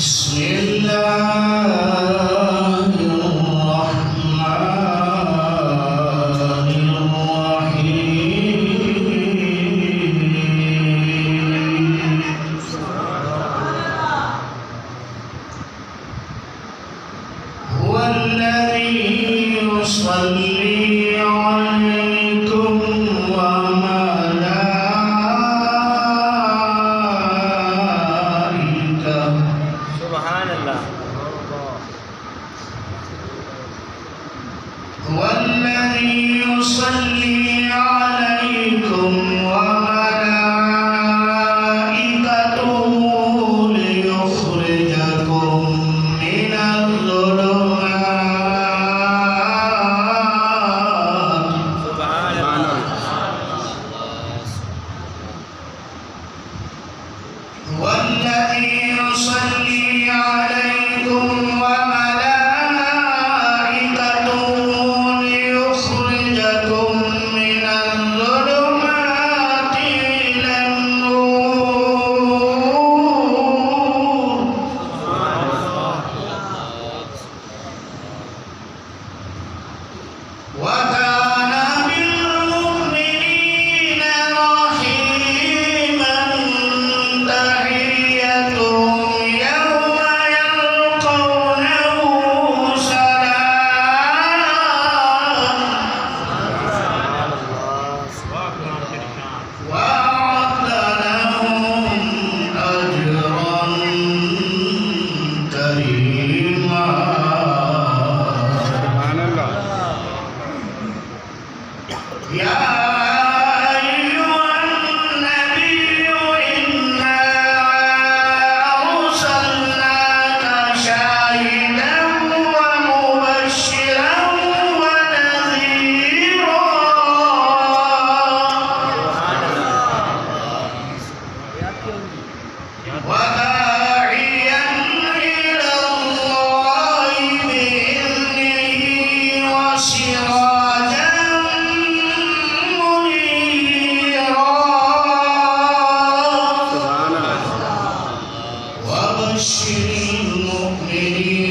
بسم الله الرحمن الرحيم هو الذي يصلي عليكم وملائكته سبحان الله هو الذي يصلي عليكم وملائكته ليخرجكم من الظلمات سبحان الله هو الذي يصلي عليكم وملائكته ليخرجكم من الظلمات إلى النور وكان بالمؤمنين رحيما تحيتهم يوم يلقونه سلام وأعد لهم أجرا كريما سبحان الله يا أيها النبي إنا أرسلناك شاهدا ومبشرا ونذيرا وداعيا إلى الله بإذنه وسراجا منيرا سبحان الله وبشر المؤمنين